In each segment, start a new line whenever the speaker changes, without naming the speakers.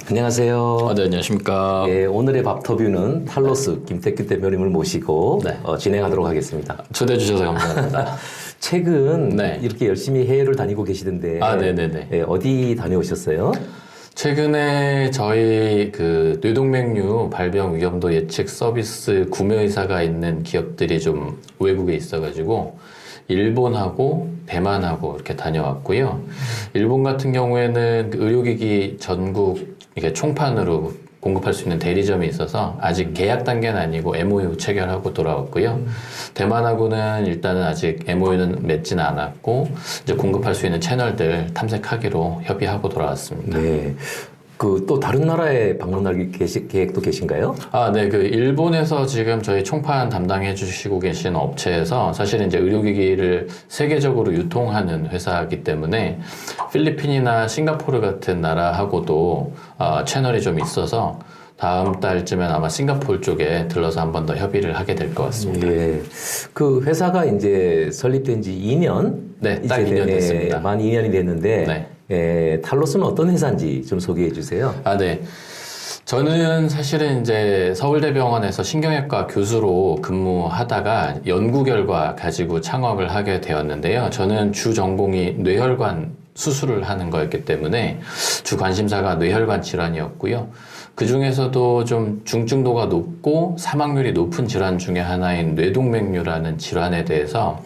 안녕하세요.
네, 안녕하십니까.
예, 오늘의 밥터뷰는 탈로스 김태규 대표님을 모시고
네.
진행하도록 하겠습니다.
초대해 주셔서 감사합니다.
최근
네.
이렇게 열심히 해외를 다니고 계시던데
네네네.
예, 어디 다녀오셨어요?
최근에 저희 그 뇌동맥류 발병 위험도 예측 서비스 구매 의사가 있는 기업들이 좀 외국에 있어가지고 일본하고 대만하고 이렇게 다녀왔고요. 일본 같은 경우에는 그 의료기기 전국 이게 총판으로 공급할 수 있는 대리점이 있어서 아직 계약 단계는 아니고 MOU 체결하고 돌아왔고요. 대만하고는 일단은 아직 MOU는 맺지는 않았고 이제 공급할 수 있는 채널들 탐색하기로 협의하고 돌아왔습니다.
네. 그 또 다른 나라에 방문할 계획도 계신가요?
네. 그 일본에서 지금 저희 총판 담당해 주시고 계신 업체에서 사실은 이제 의료기기를 세계적으로 유통하는 회사이기 때문에 필리핀이나 싱가포르 같은 나라하고도 채널이 좀 있어서 다음 달쯤엔 아마 싱가포르 쪽에 들러서 한 번 더 협의를 하게 될 것 같습니다.
예. 그 회사가 이제 설립된 지 2년?
네, 딱 2년 됐습니다.
만 2년이 됐는데
네.
예, 탈로스는 어떤 회사인지 좀 소개해 주세요.
네. 저는 사실은 이제 서울대병원에서 신경외과 교수로 근무하다가 연구 결과 가지고 창업을 하게 되었는데요. 저는 주 전공이 뇌혈관 수술을 하는 거였기 때문에 주 관심사가 뇌혈관 질환이었고요. 그 중에서도 좀 중증도가 높고 사망률이 높은 질환 중에 하나인 뇌동맥류라는 질환에 대해서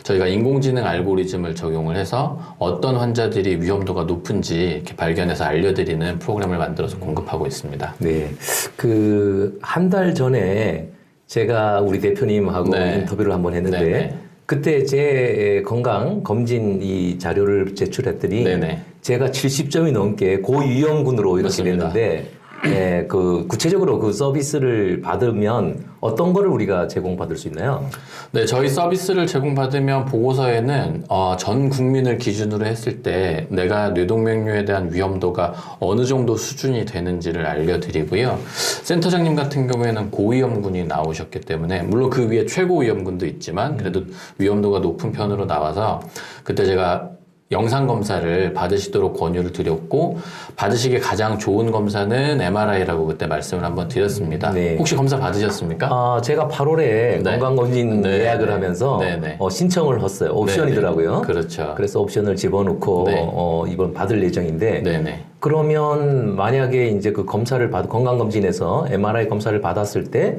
저희가 인공지능 알고리즘을 적용을 해서 어떤 환자들이 위험도가 높은지 이렇게 발견해서 알려드리는 프로그램을 만들어서 공급하고 있습니다.
네. 그 한 달 전에 제가 우리 대표님하고
네.
인터뷰를 한번 했는데
네네.
그때 제 건강 검진 이 자료를 제출했더니
네네.
제가 70점이 넘게 고위험군으로 이렇게
맞습니다.
됐는데 예, 그 구체적으로 그 서비스를 받으면 어떤 거를 우리가 제공받을 수 있나요?
네, 저희 서비스를 제공받으면 보고서에는 전 국민을 기준으로 했을 때 내가 뇌동맥류에 대한 위험도가 어느 정도 수준이 되는지를 알려드리고요. 센터장님 같은 경우에는 고위험군이 나오셨기 때문에 물론 그 위에 최고위험군도 있지만 그래도 위험도가 높은 편으로 나와서 그때 제가 영상 검사를 받으시도록 권유를 드렸고 받으시기 가장 좋은 검사는 MRI라고 그때 말씀을 한번 드렸습니다.
네.
혹시 검사 받으셨습니까?
제가 8월에
네.
건강검진
네.
예약을 하면서
네.
신청을 했어요. 옵션이더라고요.
그렇죠.
그래서 옵션을 집어넣고
네.
이번 받을 예정인데
네네.
그러면 만약에 이제 그 검사를 건강검진에서 MRI 검사를 받았을 때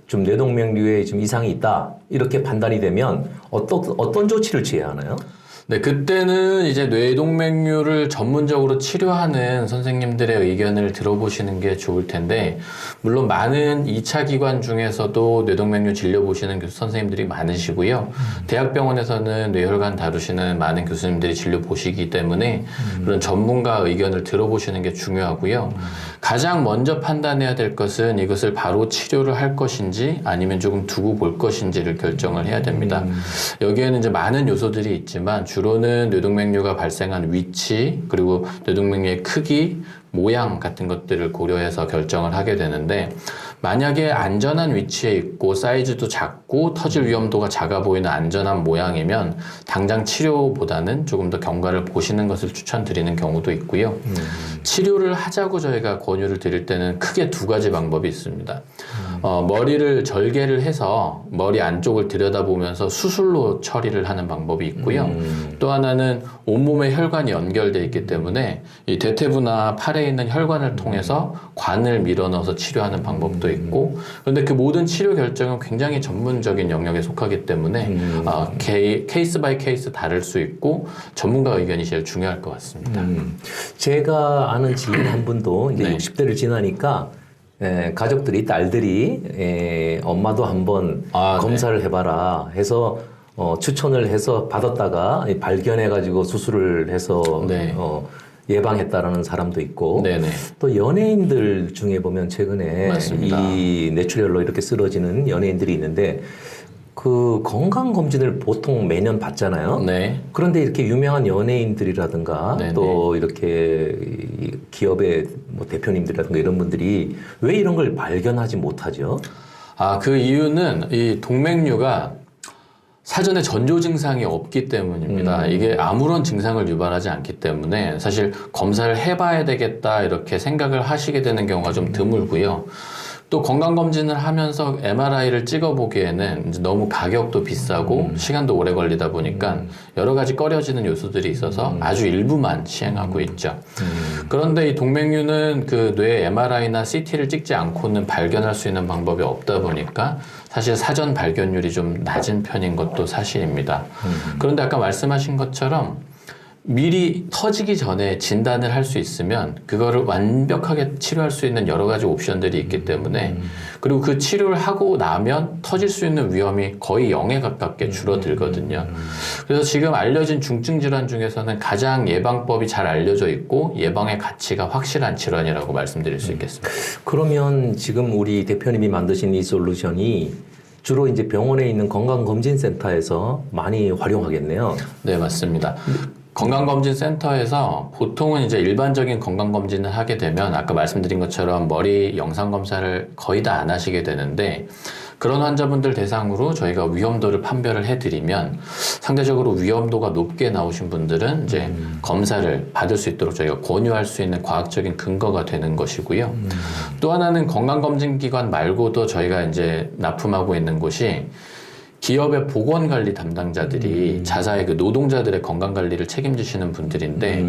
좀 뇌동맥류에 좀 이상이 있다 이렇게 판단이 되면 어떤 조치를 취해야 하나요?
네, 그때는 이제 뇌동맥류를 전문적으로 치료하는 선생님들의 의견을 들어보시는 게 좋을 텐데, 물론 많은 2차 기관 중에서도 뇌동맥류 진료 보시는 교수 선생님들이 많으시고요. 대학병원에서는 뇌혈관 다루시는 많은 교수님들이 진료 보시기 때문에 그런 전문가 의견을 들어보시는 게 중요하고요. 가장 먼저 판단해야 될 것은 이것을 바로 치료를 할 것인지 아니면 조금 두고 볼 것인지를 결정을 해야 됩니다. 여기에는 이제 많은 요소들이 있지만 주로는 뇌동맥류가 발생한 위치 그리고 뇌동맥류의 크기, 모양 같은 것들을 고려해서 결정을 하게 되는데 만약에 안전한 위치에 있고 사이즈도 작고 터질 위험도가 작아 보이는 안전한 모양이면 당장 치료보다는 조금 더 경과를 보시는 것을 추천드리는 경우도 있고요. 치료를 하자고 저희가 권유를 드릴 때는 크게 두 가지 방법이 있습니다. 머리를 절개를 해서 머리 안쪽을 들여다보면서 수술로 처리를 하는 방법이 있고요. 또 하나는 온몸에 혈관이 연결되어 있기 때문에 이 대퇴부나 팔에 있는 혈관을 통해서 관을 밀어넣어서 치료하는 방법도 있고 그런데 그 모든 치료 결정은 굉장히 전문적인 영역에 속하기 때문에 케이스 바이 케이스 다를 수 있고 전문가 의견이 제일 중요할 것 같습니다.
제가 아는 지인 한 분도 이제
네.
60대를 지나니까 가족들이 딸들이 엄마도 한번 검사를 해봐라 해서 추천을 해서 받았다가 발견해가지고 수술을 해서
네.
예방했다라는 사람도 있고
네네.
또 연예인들 중에 보면 최근에
맞습니다.
이 뇌출혈로 이렇게 쓰러지는 연예인들이 있는데 그 건강검진을 보통 매년 받잖아요.
네.
그런데 이렇게 유명한 연예인들이라든가
네네.
또 이렇게 기업의 뭐 대표님들이라든가 이런 분들이 왜 이런 걸 발견하지 못하죠?
그 이유는 이 동맥류가 사전에 전조 증상이 없기 때문입니다. 이게 아무런 증상을 유발하지 않기 때문에 사실 검사를 해봐야 되겠다 이렇게 생각을 하시게 되는 경우가 좀 드물고요. 또 건강검진을 하면서 MRI를 찍어보기에는 이제 너무 가격도 비싸고 시간도 오래 걸리다 보니까 여러 가지 꺼려지는 요소들이 있어서 아주 일부만 시행하고 있죠. 그런데 이 동맥류는 그 뇌 MRI나 CT를 찍지 않고는 발견할 수 있는 방법이 없다 보니까 사실 사전 발견율이 좀 낮은 편인 것도 사실입니다. 그런데 아까 말씀하신 것처럼 미리 터지기 전에 진단을 할 수 있으면 그거를 완벽하게 치료할 수 있는 여러 가지 옵션들이 있기 때문에 그리고 그 치료를 하고 나면 터질 수 있는 위험이 거의 0에 가깝게 줄어들거든요. 그래서 지금 알려진 중증 질환 중에서는 가장 예방법이 잘 알려져 있고 예방의 가치가 확실한 질환이라고 말씀드릴 수 있겠습니다.
그러면 지금 우리 대표님이 만드신 이 솔루션이 주로 이제 병원에 있는 건강검진센터에서 많이 활용하겠네요.
네, 맞습니다. 건강검진센터에서 보통은 이제 일반적인 건강검진을 하게 되면 아까 말씀드린 것처럼 머리 영상검사를 거의 다 안 하시게 되는데 그런 환자분들 대상으로 저희가 위험도를 판별을 해드리면 상대적으로 위험도가 높게 나오신 분들은 이제 검사를 받을 수 있도록 저희가 권유할 수 있는 과학적인 근거가 되는 것이고요. 또 하나는 건강검진기관 말고도 저희가 이제 납품하고 있는 곳이 기업의 보건관리 담당자들이 자사의 그 노동자들의 건강관리를 책임지시는 분들인데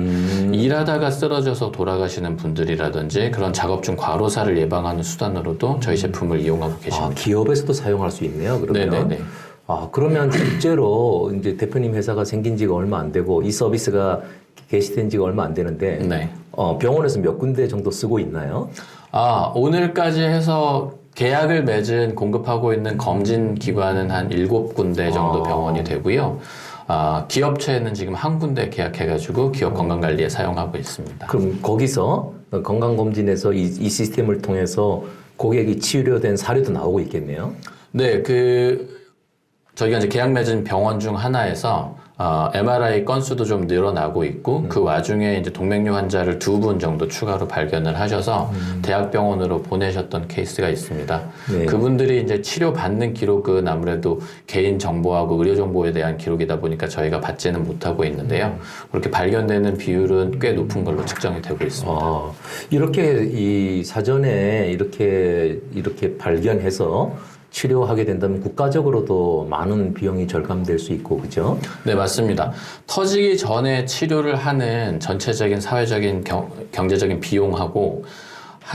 일하다가 쓰러져서 돌아가시는 분들이라든지 그런 작업 중 과로사를 예방하는 수단으로도 저희 제품을 이용하고 계십니다.
아, 기업에서도 사용할 수 있네요. 그러면.
네네네.
아, 그러면 실제로 이제 대표님 회사가 생긴 지가 얼마 안 되고 이 서비스가 개시된 지가 얼마 안 되는데
네.
병원에서 몇 군데 정도 쓰고 있나요?
아, 오늘까지 해서 계약을 맺은 공급하고 있는 검진 기관은 한 7군데 정도 병원이 되고요. 기업체는 지금 한 군데 계약해가지고 기업 건강관리에 사용하고 있습니다.
그럼 거기서 건강검진에서 이 시스템을 통해서 고객이 치료된 사례도 나오고 있겠네요.
네, 저희가 이제 계약 맺은 병원 중 하나에서 MRI 건수도 좀 늘어나고 있고 그 와중에 이제 동맥류 환자를 2분 정도 추가로 발견을 하셔서 대학병원으로 보내셨던 케이스가 있습니다.
네.
그분들이 이제 치료받는 기록은 아무래도 개인 정보하고 의료 정보에 대한 기록이다 보니까 저희가 받지는 못하고 있는데요. 그렇게 발견되는 비율은 꽤 높은 걸로 측정이 되고 있습니다.
이렇게 이 사전에 이렇게 발견해서 치료하게 된다면 국가적으로도 많은 비용이 절감될 수 있고, 그죠?
네, 맞습니다. 터지기 전에 치료를 하는 전체적인 사회적인 경제적인 비용하고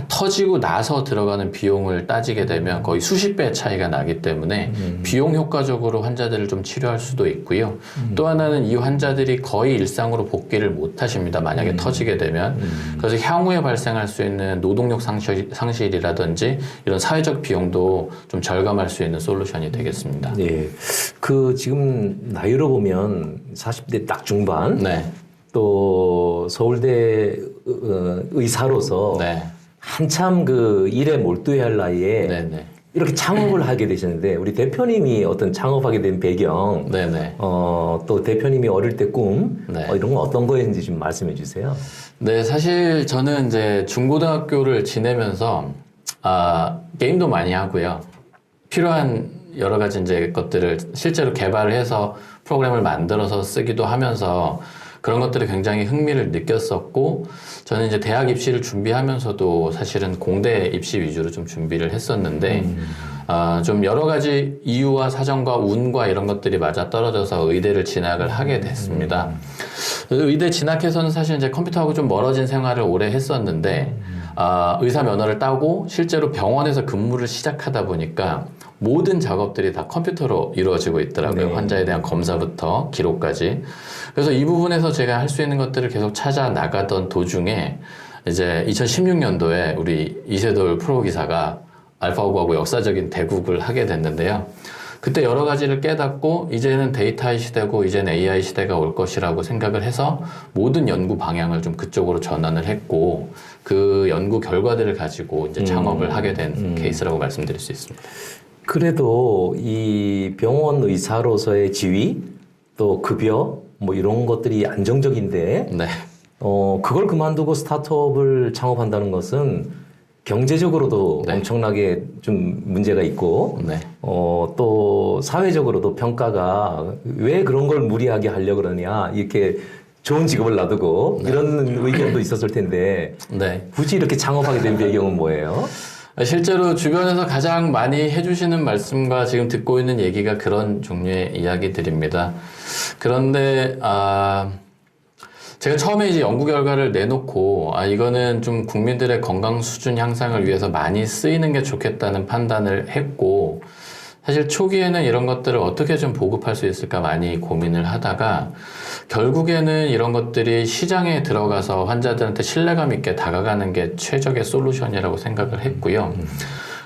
터지고 나서 들어가는 비용을 따지게 되면 거의 수십 배 차이가 나기 때문에 비용 효과적으로 환자들을 좀 치료할 수도 있고요. 또 하나는 이 환자들이 거의 일상으로 복귀를 못 하십니다. 만약에 터지게 되면. 그래서 향후에 발생할 수 있는 노동력 상실이라든지 이런 사회적 비용도 좀 절감할 수 있는 솔루션이 되겠습니다.
네. 지금 나이로 보면 40대 딱 중반.
네.
또 서울대 의사로서
네.
한참 그 일에 몰두해야 할 나이에
네네.
이렇게 창업을 하게 되셨는데 우리 대표님이 어떤 창업하게 된 배경,
네네.
또 대표님이 어릴 때 꿈,
네.
이런 건 어떤 거였는지 좀 말씀해 주세요.
네, 사실 저는 이제 중고등학교를 지내면서 게임도 많이 하고요. 필요한 여러 가지 이제 것들을 실제로 개발을 해서 프로그램을 만들어서 쓰기도 하면서 그런 것들에 굉장히 흥미를 느꼈었고, 저는 이제 대학 입시를 준비하면서도 사실은 공대 입시 위주로 좀 준비를 했었는데, 좀 여러 가지 이유와 사정과 운과 이런 것들이 맞아 떨어져서 의대를 진학을 하게 됐습니다. 의대 진학해서는 사실 이제 컴퓨터하고 좀 멀어진 생활을 오래 했었는데, 의사 면허를 따고 실제로 병원에서 근무를 시작하다 보니까 모든 작업들이 다 컴퓨터로 이루어지고 있더라고요.
네.
환자에 대한 검사부터 기록까지. 그래서 이 부분에서 제가 할 수 있는 것들을 계속 찾아 나가던 도중에 이제 2016년도에 우리 이세돌 프로기사가 알파고하고 역사적인 대국을 하게 됐는데요. 그때 여러 가지를 깨닫고 이제는 데이터의 시대고 이제는 AI 시대가 올 것이라고 생각을 해서 모든 연구 방향을 좀 그쪽으로 전환을 했고 그 연구 결과들을 가지고 이제 창업을 하게 된 케이스라고 말씀드릴 수 있습니다.
그래도 이 병원 의사로서의 지위, 또 급여, 뭐 이런 것들이 안정적인데,
네.
그걸 그만두고 스타트업을 창업한다는 것은 경제적으로도
네.
엄청나게 좀 문제가 있고,
네.
또 사회적으로도 평가가 왜 그런 걸 무리하게 하려고 그러냐, 이렇게 좋은 직업을 놔두고 이런 의견도 있었을 텐데,
네.
굳이 이렇게 창업하게 된 배경은 뭐예요?
실제로 주변에서 가장 많이 해주시는 말씀과 지금 듣고 있는 얘기가 그런 종류의 이야기들입니다. 그런데, 제가 처음에 이제 연구 결과를 내놓고, 이거는 좀 국민들의 건강 수준 향상을 위해서 많이 쓰이는 게 좋겠다는 판단을 했고, 사실 초기에는 이런 것들을 어떻게 좀 보급할 수 있을까 많이 고민을 하다가, 결국에는 이런 것들이 시장에 들어가서 환자들한테 신뢰감 있게 다가가는 게 최적의 솔루션이라고 생각을 했고요.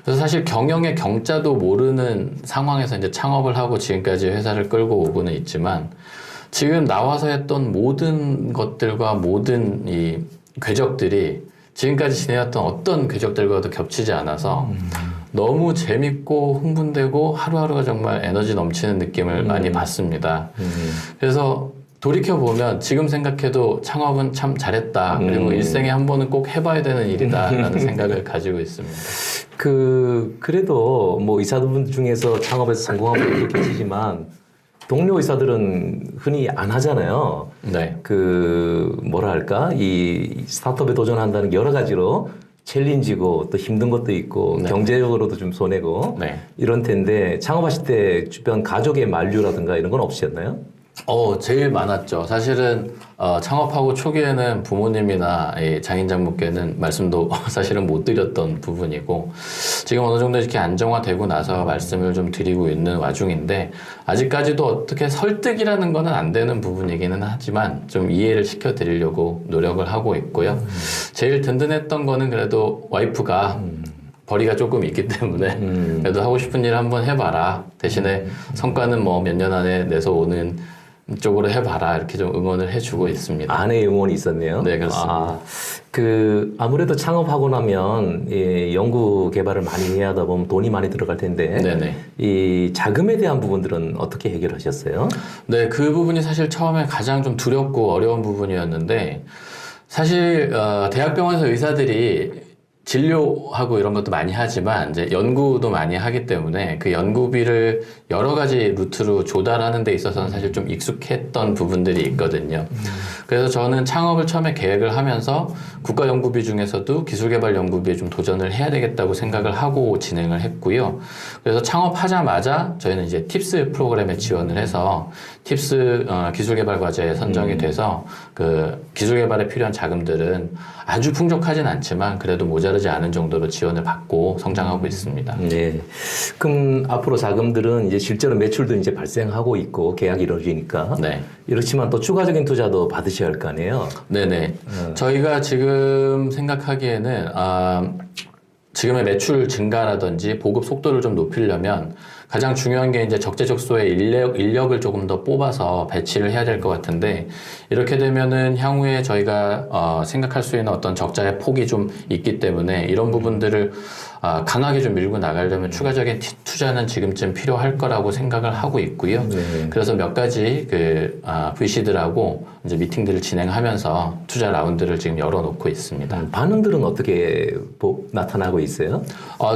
그래서 사실 경영의 경자도 모르는 상황에서 이제 창업을 하고 지금까지 회사를 끌고 오고는 있지만, 지금 나와서 했던 모든 것들과 모든 이 궤적들이 지금까지 지내왔던 어떤 궤적들과도 겹치지 않아서 너무 재밌고 흥분되고 하루하루가 정말 에너지 넘치는 느낌을 많이 받습니다. 그래서 돌이켜보면 지금 생각해도 창업은 참 잘했다. 그리고 일생에 한 번은 꼭 해봐야 되는 일이다라는 생각을 가지고 있습니다.
그래도 뭐 의사분 중에서 창업에서 성공한 분도 계시지만 동료 의사들은 흔히 안 하잖아요.
네.
뭐랄까, 이 스타트업에 도전한다는 게 여러 가지로 챌린지고 또 힘든 것도 있고
네.
경제적으로도 좀 손해고
네.
이런 텐데 창업하실 때 주변 가족의 만류라든가 이런 건 없으셨나요?
제일 많았죠. 사실은 창업하고 초기에는 부모님이나 이 장인장모께는 말씀도 사실은 못 드렸던 부분이고 지금 어느 정도 이렇게 안정화되고 나서 말씀을 좀 드리고 있는 와중인데 아직까지도 어떻게 설득이라는 거는 안 되는 부분이기는 하지만 좀 이해를 시켜드리려고 노력을 하고 있고요. 제일 든든했던 거는 그래도 와이프가 벌이가 조금 있기 때문에 그래도 하고 싶은 일 한번 해봐라. 대신에 성과는 뭐 몇 년 안에 내서 오는 쪽으로 해봐라. 이렇게 좀 응원을 해주고 있습니다.
아내의 응원이 있었네요.
네, 그렇습니다.
아무래도 창업하고 나면 연구 개발을 많이 해야 하다 보면 돈이 많이 들어갈 텐데
네네.
이 자금에 대한 부분들은 어떻게 해결하셨어요?
네, 그 부분이 사실 처음에 가장 좀 두렵고 어려운 부분이었는데 사실 대학병원에서 의사들이 진료하고 이런 것도 많이 하지만 이제 연구도 많이 하기 때문에 그 연구비를 여러 가지 루트로 조달하는 데 있어서는 사실 좀 익숙했던 부분들이 있거든요. 그래서 저는 창업을 처음에 계획을 하면서 국가연구비 중에서도 기술개발 연구비에 좀 도전을 해야 되겠다고 생각을 하고 진행을 했고요. 그래서 창업하자마자 저희는 이제 팁스 프로그램에 지원을 해서 팁스 기술개발 과제에 선정이 돼서 그 기술개발에 필요한 자금들은 아주 풍족하진 않지만 그래도 모자르지 않은 정도로 지원을 받고 성장하고 있습니다.
네. 그럼 앞으로 자금들은 이제 실제로 매출도 이제 발생하고 있고 계약이 이루어지니까.
네.
이렇지만 또 추가적인 투자도 받으셔야 할 거 아니에요?
네네. 저희가 지금 생각하기에는, 지금의 매출 증가라든지 보급 속도를 좀 높이려면 가장 중요한 게 이제 적재적소의 인력을 조금 더 뽑아서 배치를 해야 될 것 같은데 이렇게 되면은 향후에 저희가 생각할 수 있는 어떤 적자의 폭이 좀 있기 때문에 이런 부분들을 강하게 좀 밀고 나가려면 추가적인 투자는 지금쯤 필요할 거라고 생각을 하고 있고요.
네.
그래서 몇 가지 VC들하고 이제 미팅들을 진행하면서 투자 라운드를 지금 열어놓고 있습니다.
반응들은 어떻게 나타나고 있어요?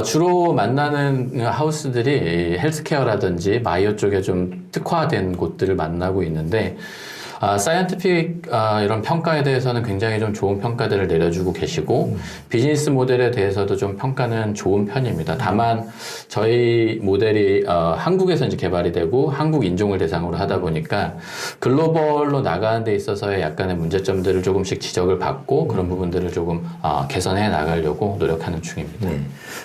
주로 만나는 하우스들이 헬스케어라든지 바이오 쪽에 좀 특화된 곳들을 만나고 있는데 사이언티픽 이런 평가에 대해서는 굉장히 좀 좋은 평가들을 내려주고 계시고 비즈니스 모델에 대해서도 좀 평가는 좋은 편입니다. 다만 저희 모델이 한국에서 이제 개발이 되고 한국 인종을 대상으로 하다 보니까 글로벌로 나가는 데 있어서의 약간의 문제점들을 조금씩 지적을 받고 그런 부분들을 조금 개선해 나가려고 노력하는 중입니다.
네.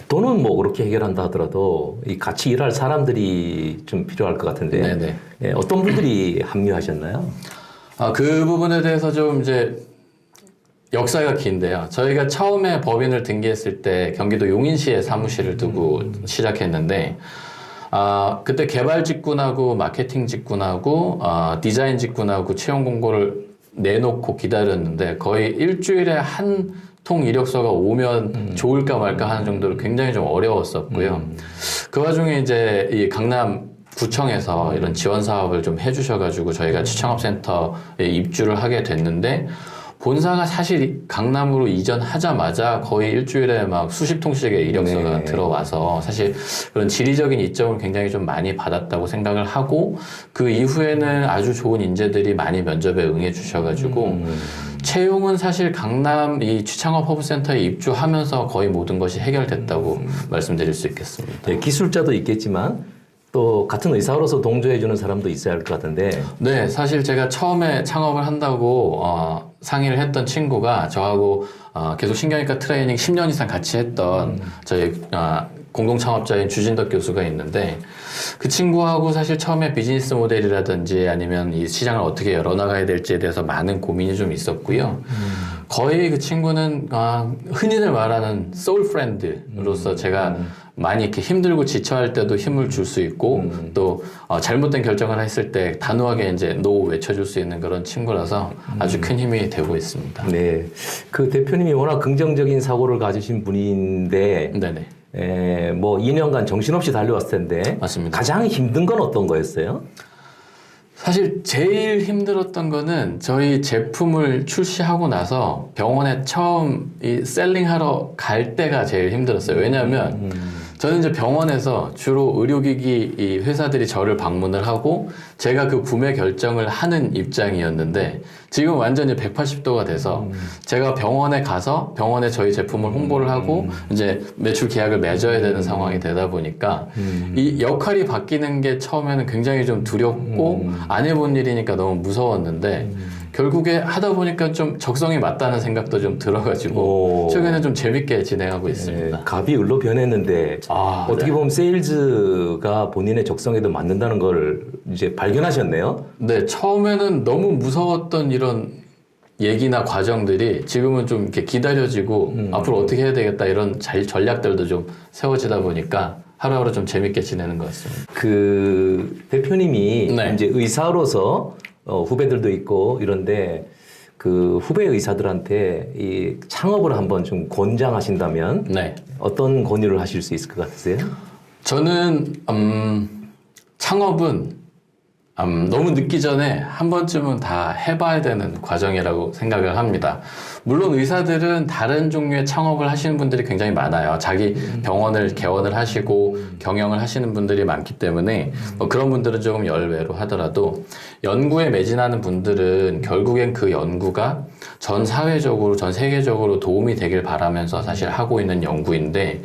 돈은 뭐 그렇게 해결한다 하더라도 이 같이 일할 사람들이 좀 필요할 것 같은데
네네.
예, 어떤 분들이 합류하셨나요?
그 부분에 대해서 좀 이제 역사가 긴데요. 저희가 처음에 법인을 등기했을 때 경기도 용인시에 사무실을 두고 시작했는데, 그때 개발 직군하고 마케팅 직군하고 디자인 직군하고 채용 공고를 내놓고 기다렸는데 거의 일주일에 한 통 이력서가 오면 좋을까 말까 하는 정도로 굉장히 좀 어려웠었고요. 그 와중에 이제 이 강남 구청에서 이런 지원 사업을 좀 해주셔가지고 저희가 취창업센터에 입주를 하게 됐는데 본사가 사실 강남으로 이전하자마자 거의 일주일에 막 수십 통씩의 이력서가
네.
들어와서 사실 그런 지리적인 이점을 굉장히 좀 많이 받았다고 생각을 하고 그 이후에는 아주 좋은 인재들이 많이 면접에 응해 주셔가지고 채용은 사실 강남 이 취창업 허브센터에 입주하면서 거의 모든 것이 해결됐다고 말씀드릴 수 있겠습니다.
네, 기술자도 있겠지만 또 같은 의사로서 동조해주는 사람도 있어야 할 것 같은데.
네, 사실 제가 처음에 창업을 한다고 상의를 했던 친구가 저하고 계속 신경외과 트레이닝 10년 이상 같이 했던 저희 공동 창업자인 주진덕 교수가 있는데 그 친구하고 사실 처음에 비즈니스 모델이라든지 아니면 이 시장을 어떻게 열어나가야 될지에 대해서 많은 고민이 좀 있었고요. 거의 그 친구는 흔히들 말하는 소울 프렌드로서 제가 많이 이렇게 힘들고 지쳐할 때도 힘을 줄 수 있고 또 잘못된 결정을 했을 때 단호하게 이제 노 외쳐줄 수 있는 그런 친구라서 아주 큰 힘이 되고 있습니다.
네, 그 대표님이 워낙 긍정적인 사고를 가지신 분인데,
네네.
뭐 2년간 정신없이 달려왔을 텐데,
맞습니다.
가장 힘든 건 어떤 거였어요?
사실 제일 힘들었던 거는 저희 제품을 출시하고 나서 병원에 처음 이 셀링하러 갈 때가 제일 힘들었어요. 왜냐하면 저는 이제 병원에서 주로 의료기기 이 회사들이 저를 방문을 하고 제가 그 구매 결정을 하는 입장이었는데 지금 완전히 180도가 돼서 제가 병원에 가서 병원에 저희 제품을 홍보를 하고 이제 매출 계약을 맺어야 되는 상황이 되다 보니까 이 역할이 바뀌는 게 처음에는 굉장히 좀 두렵고 안 해본 일이니까 너무 무서웠는데 결국에 하다 보니까 좀 적성이 맞다는 생각도 좀 들어가지고 최근에 좀 재밌게 진행하고 있습니다.
네, 갑이 을로 변했는데 어떻게 보면 세일즈가 본인의 적성에도 맞는다는 걸 이제 발견하셨네요.
네, 처음에는 너무 무서웠던 이런 얘기나 과정들이 지금은 좀 이렇게 기다려지고 앞으로 어떻게 해야 되겠다 이런 전략들도 좀 세워지다 보니까 하루하루 좀 재밌게 지내는 것 같습니다.
그 대표님이
네.
이제 의사로서 후배들도 있고 이런데 그 후배 의사들한테 이 창업을 한번 좀 권장하신다면
네.
어떤 권유를 하실 수 있을 것 같으세요?
저는 창업은 너무 늦기 전에 한 번쯤은 다 해봐야 되는 과정이라고 생각을 합니다. 물론 의사들은 다른 종류의 창업을 하시는 분들이 굉장히 많아요. 자기 병원을 개원을 하시고 경영을 하시는 분들이 많기 때문에 그런 분들은 조금 열외로 하더라도 연구에 매진하는 분들은 결국엔 그 연구가 전 사회적으로, 전 세계적으로 도움이 되길 바라면서 사실 하고 있는 연구인데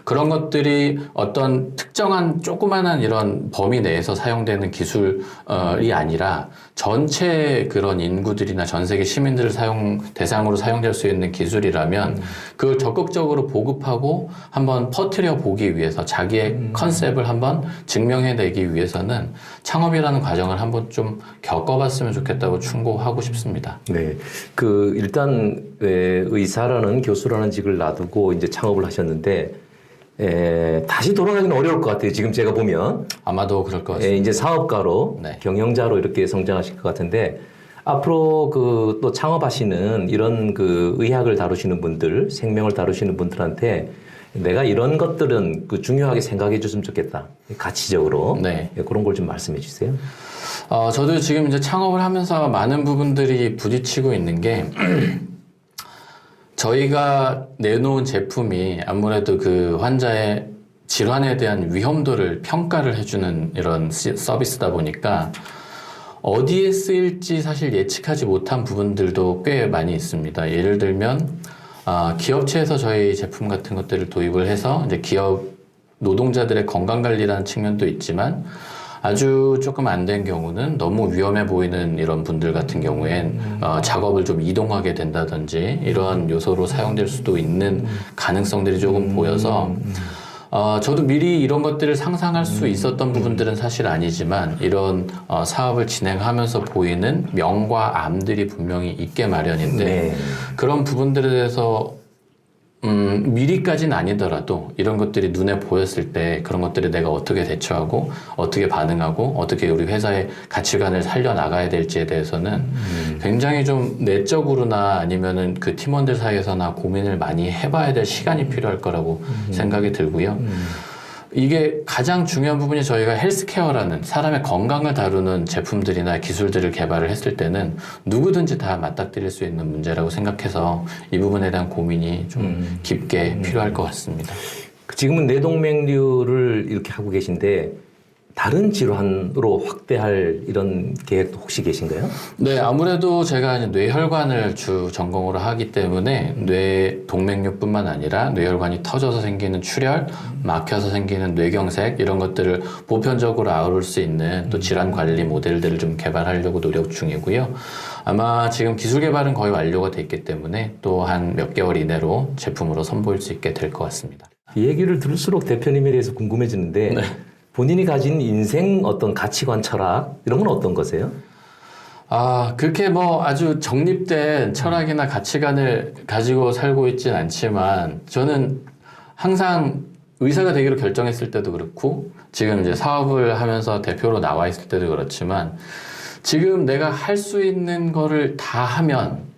그런 것들이 어떤 특정한 조그만한 이런 범위 내에서 사용되는 기술이 아니라 전체 그런 인구들이나 전 세계 시민들을 대상으로 사용될 수 있는 기술이라면 그걸 적극적으로 보급하고 한번 퍼뜨려 보기 위해서 자기의 컨셉을 한번 증명해내기 위해서는 창업이라는 과정을 한번 좀 겪어봤으면 좋겠다고 충고하고 싶습니다.
네, 그 일단 의사라는 교수라는 직을 놔두고 이제 창업을 하셨는데. 다시 돌아가기는 어려울 것 같아요. 지금 제가 보면.
아마도 그럴 것 같습니다.
이제 사업가로,
네.
경영자로 이렇게 성장하실 것 같은데, 앞으로 그 또 창업하시는 이런 그 의학을 다루시는 분들, 생명을 다루시는 분들한테 내가 이런 것들은 그 중요하게 생각해 줬으면 좋겠다. 가치적으로.
네.
그런 걸 좀 말씀해 주세요.
저도 지금 이제 창업을 하면서 많은 부분들이 부딪히고 있는 게, 저희가 내놓은 제품이 아무래도 그 환자의 질환에 대한 위험도를 평가를 해주는 이런 서비스다 보니까 어디에 쓰일지 사실 예측하지 못한 부분들도 꽤 많이 있습니다. 예를 들면 기업체에서 저희 제품 같은 것들을 도입을 해서 이제 기업 노동자들의 건강관리라는 측면도 있지만 아주 조금 안 된 경우는 너무 위험해 보이는 이런 분들 같은 경우엔 작업을 좀 이동하게 된다든지 이러한 요소로 사용될 수도 있는 가능성들이 조금 보여서 저도 미리 이런 것들을 상상할 수 있었던 부분들은 사실 아니지만 이런 사업을 진행하면서 보이는 명과 암들이 분명히 있게 마련인데
네.
그런 부분들에 대해서 미리까지는 아니더라도 이런 것들이 눈에 보였을 때 그런 것들을 내가 어떻게 대처하고 어떻게 반응하고 어떻게 우리 회사의 가치관을 살려나가야 될지에 대해서는 굉장히 좀 내적으로나 아니면은 그 팀원들 사이에서나 고민을 많이 해봐야 될 시간이 필요할 거라고 생각이 들고요. 이게 가장 중요한 부분이 저희가 헬스케어라는 사람의 건강을 다루는 제품들이나 기술들을 개발을 했을 때는 누구든지 다 맞닥뜨릴 수 있는 문제라고 생각해서 이 부분에 대한 고민이 좀 깊게 필요할 것 같습니다.
지금은 뇌동맥류를 이렇게 하고 계신데 다른 질환으로 확대할 이런 계획도 혹시 계신가요?
네, 아무래도 제가 이제 뇌혈관을 주 전공으로 하기 때문에 뇌 동맥류뿐만 아니라 뇌혈관이 터져서 생기는 출혈, 막혀서 생기는 뇌경색 이런 것들을 보편적으로 아우를 수 있는 또 질환 관리 모델들을 좀 개발하려고 노력 중이고요. 아마 지금 기술 개발은 거의 완료가 돼 있기 때문에 또 한 몇 개월 이내로 제품으로 선보일 수 있게 될 것 같습니다.
이 얘기를 들을수록 대표님에 대해서 궁금해지는데
네.
본인이 가진 인생 어떤 가치관, 철학 이런 건 어떤 거세요?
그렇게 뭐 아주 정립된 철학이나 가치관을 가지고 살고 있진 않지만 저는 항상 의사가 되기로 결정했을 때도 그렇고 지금 이제 사업을 하면서 대표로 나와 있을 때도 그렇지만 지금 내가 할 수 있는 거를 다 하면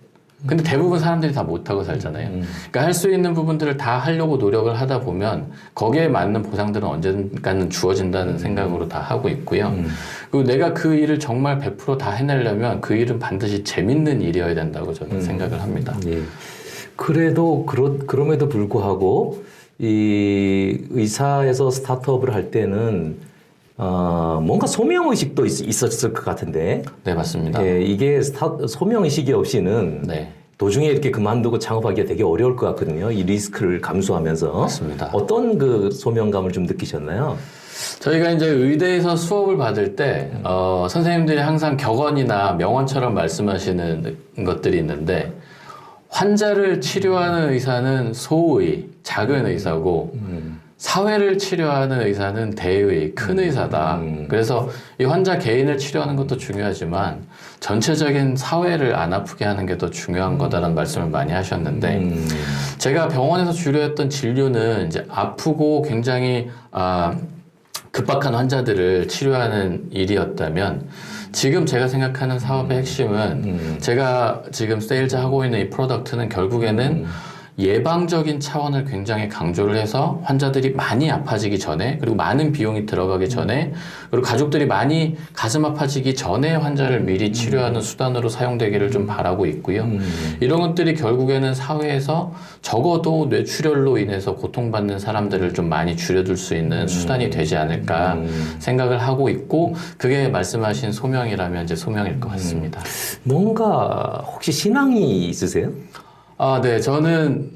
근데 대부분 사람들이 다 못하고 살잖아요. 그러니까 할 수 있는 부분들을 다 하려고 노력을 하다 보면 거기에 맞는 보상들은 언젠가는 주어진다는 생각으로 다 하고 있고요. 그리고 내가 그 일을 정말 100% 다 해내려면 그 일은 반드시 재밌는 일이어야 된다고 저는 생각을 합니다.
예. 그래도 그럼에도 불구하고 이 의사에서 스타트업을 할 때는 뭔가 소명의식도 있었을 것 같은데.
네, 맞습니다.
예, 이게 소명의식이 없이는
네.
도중에 이렇게 그만두고 창업하기가 되게 어려울 것 같거든요. 이 리스크를 감수하면서.
맞습니다.
어떤 그 소명감을 좀 느끼셨나요?
저희가 이제 의대에서 수업을 받을 때, 선생님들이 항상 격언이나 명언처럼 말씀하시는 것들이 있는데, 환자를 치료하는 의사는 소의, 작은 의사고, 사회를 치료하는 의사는 대의, 큰 의사다. 그래서 이 환자 개인을 치료하는 것도 중요하지만 전체적인 사회를 안 아프게 하는 게 더 중요한 거다라는 말씀을 많이 하셨는데 제가 병원에서 주로 했던 진료는 이제 아프고 굉장히 급박한 환자들을 치료하는 일이었다면 지금 제가 생각하는 사업의 핵심은 제가 지금 세일즈 하고 있는 이 프로덕트는 결국에는 예방적인 차원을 굉장히 강조를 해서 환자들이 많이 아파지기 전에 그리고 많은 비용이 들어가기 전에 그리고 가족들이 많이 가슴 아파지기 전에 환자를 미리 치료하는 수단으로 사용되기를 좀 바라고 있고요. 이런 것들이 결국에는 사회에서 적어도 뇌출혈로 인해서 고통받는 사람들을 좀 많이 줄여둘 수 있는 수단이 되지 않을까 생각을 하고 있고 그게 말씀하신 소명이라면 이제 소명일 것 같습니다.
뭔가 혹시 신앙이 있으세요?
네. 저는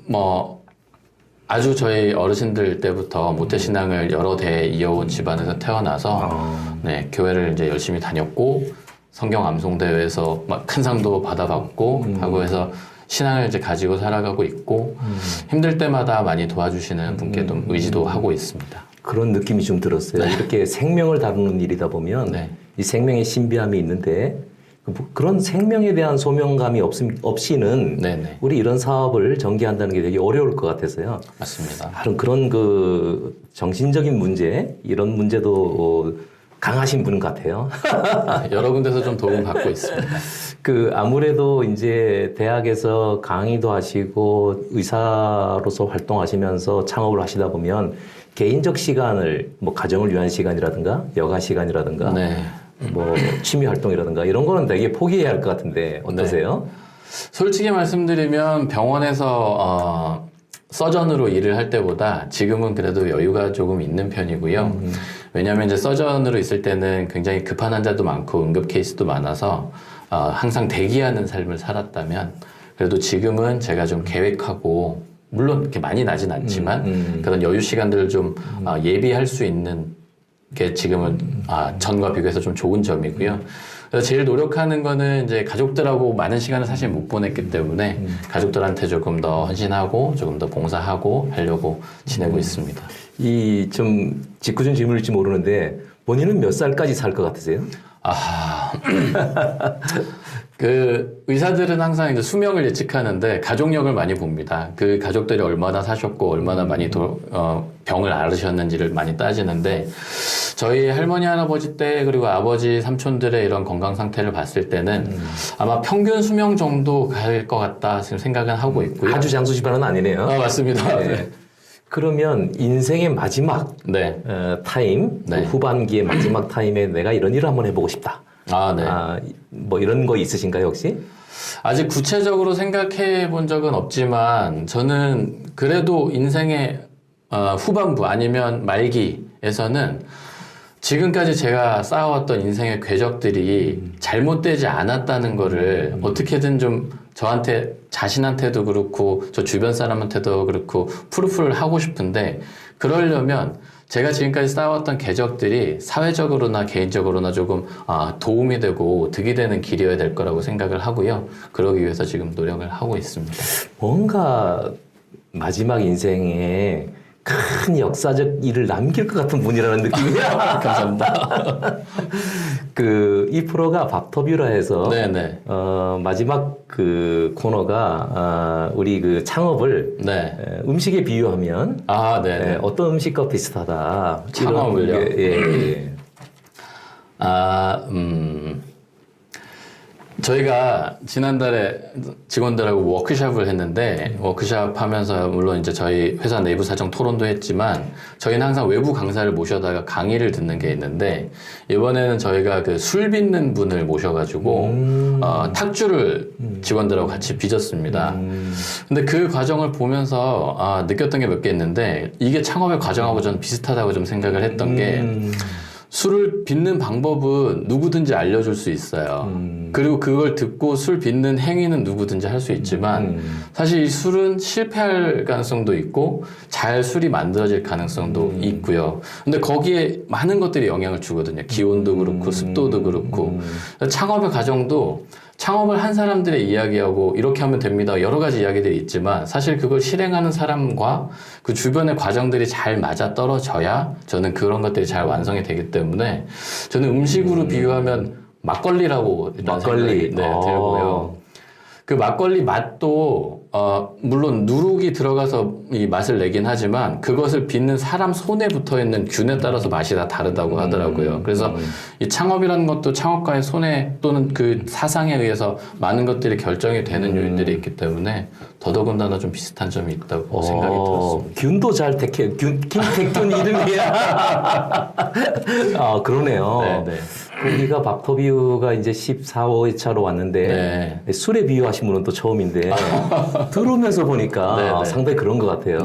아주 저희 어르신들 때부터 모태신앙을 여러 대 이어온 집안에서 태어나서 네, 교회를 이제 열심히 다녔고 성경 암송대회에서 막 큰 상도 받아봤고 하고 해서 신앙을 이제 가지고 살아가고 있고 힘들 때마다 많이 도와주시는 분께 좀 의지도 하고 있습니다.
그런 느낌이 좀 들었어요.
네.
이렇게 생명을 다루는 일이다 보면
네.
이 생명의 신비함이 있는데 그런 생명에 대한 소명감이 없이는
네네.
우리 이런 사업을 전개한다는 게 되게 어려울 것 같아서요.
맞습니다.
그런 그 정신적인 문제 이런 문제도 강하신 분 같아요.
여러 군데서 좀 도움 받고 있습니다.
그 아무래도 이제 대학에서 강의도 하시고 의사로서 활동하시면서 창업을 하시다 보면 개인적 시간을 뭐 가정을 위한 시간이라든가 여가 시간이라든가
네.
뭐 취미 활동이라든가 이런 거는 되게 포기해야 할 것 같은데 어떠세요?
솔직히 말씀드리면 병원에서 서전으로 일을 할 때보다 지금은 그래도 여유가 조금 있는 편이고요. 왜냐하면 이제 서전으로 있을 때는 굉장히 급한 환자도 많고 응급 케이스도 많아서 항상 대기하는 삶을 살았다면 그래도 지금은 제가 좀 계획하고 물론 이렇게 많이 나진 않지만 그런 여유 시간들을 좀 예비할 수 있는 게 지금은 전과 비교해서 좀 좋은 점이고요. 그래서 제일 노력하는 거는 이제 가족들하고 많은 시간을 사실 못 보냈기 때문에 가족들한테 조금 더 헌신하고 조금 더 봉사하고 하려고 지내고 있습니다.
이 좀 짓궂은 질문일지 모르는데 본인은 몇 살까지 살 것 같으세요?
그 의사들은 항상 이제 수명을 예측하는데 가족력을 많이 봅니다. 그 가족들이 얼마나 사셨고 얼마나 많이 병을 앓으셨는지를 많이 따지는데 저희 할머니 할아버지 때 그리고 아버지 삼촌들의 이런 건강 상태를 봤을 때는 아마 평균 수명 정도 갈 것 같다 지금 생각은 하고 있고요.
아주 장수 집안은 아니네요.
맞습니다.
네. 그러면 인생의 마지막
네.
타임,
네.
그 후반기의 마지막 타임에 내가 이런 일을 한번 해보고 싶다.
아, 네.
뭐 이런 거 있으신가요, 혹시?
아직 구체적으로 생각해 본 적은 없지만 저는 그래도 인생의 후반부 아니면 말기에서는 지금까지 제가 쌓아왔던 인생의 궤적들이 잘못되지 않았다는 거를 어떻게든 좀 저한테 자신한테도 그렇고 저 주변 사람한테도 그렇고 프루프를 하고 싶은데 그러려면 제가 지금까지 쌓아왔던 궤적들이 사회적으로나 개인적으로나 조금 도움이 되고 득이 되는 길이어야 될 거라고 생각을 하고요. 그러기 위해서 지금 노력을 하고 있습니다.
뭔가 마지막 인생에 큰 역사적 일을 남길 것 같은 분이라는 느낌이야.
감사합니다.
이 프로가 밥터뷰라 해서
네네.
마지막 그 코너가 우리 그 창업을
네.
음식에 비유하면
아, 네네.
어떤 음식과 비슷하다.
창업을요?
이런 게, 예.
저희가 지난달에 직원들하고 워크숍을 했는데 워크숍 하면서 물론 이제 저희 회사 내부 사정 토론도 했지만 저희는 항상 외부 강사를 모셔다가 강의를 듣는 게 있는데 이번에는 저희가 그 술 빚는 분을 모셔가지고 탁주를 직원들하고 같이 빚었습니다. 근데 그 과정을 보면서 느꼈던 게 몇 개 있는데 이게 창업의 과정하고 저는 비슷하다고 좀 생각을 했던 게 술을 빚는 방법은 누구든지 알려줄 수 있어요. 그리고 그걸 듣고 술 빚는 행위는 누구든지 할 수 있지만 사실 이 술은 실패할 가능성도 있고 잘 술이 만들어질 가능성도 있고요. 근데 거기에 많은 것들이 영향을 주거든요. 기온도 그렇고 습도도 그렇고. 창업의 과정도 창업을 한 사람들의 이야기하고 이렇게 하면 됩니다. 여러 가지 이야기들이 있지만 사실 그걸 실행하는 사람과 그 주변의 과정들이 잘 맞아 떨어져야 저는 그런 것들이 잘 완성이 되기 때문에 저는 음식으로 비유하면 막걸리라고 일단 생각이 들고요. 그 막걸리 맛도 물론 누룩이 들어가서 이 맛을 내긴 하지만 그것을 빚는 사람 손에 붙어 있는 균에 따라서 맛이 다 다르다고 하더라고요. 그래서 이 창업이라는 것도 창업가의 손에 또는 그 사상에 의해서 많은 것들이 결정이 되는 요인들이 있기 때문에 더더군다나 좀 비슷한 점이 있다고 생각이 들었습니다.
균도 잘 택해. 김택균 이름이야. 그러네요.
네.
우리가 밥터뷰가 이제 14회차로 왔는데 술에 비유하신 분은 또 처음인데 들으면서 보니까 상당히 그런 것 같아요.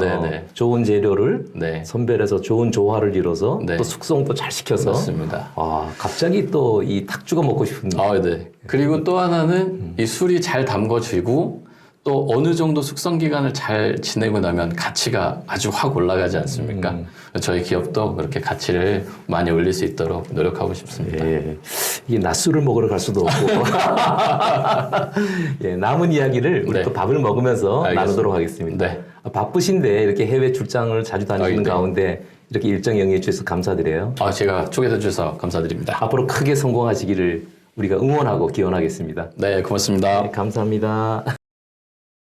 좋은 재료를 선별해서 좋은 조화를 이뤄서 또 숙성도 잘 시켜서
맞습니다.
갑자기 또 이 탁주가 먹고 싶은데.
네. 그리고 또 하나는 이 술이 잘 담궈지고 또 어느 정도 숙성 기간을 잘 지내고 나면 가치가 아주 확 올라가지 않습니까? 저희 기업도 그렇게 가치를 많이 올릴 수 있도록 노력하고 싶습니다.
이게 낮술을 먹으러 갈 수도 없고 남은 이야기를 우리 또 밥을 먹으면서 나누도록 하겠습니다. 바쁘신데 이렇게 해외 출장을 자주 다니시는 가운데 이렇게 일정 영위해 주셔서 감사드려요.
제가 초대해 주셔서 감사드립니다.
앞으로 크게 성공하시기를 우리가 응원하고 기원하겠습니다.
네, 고맙습니다.
감사합니다.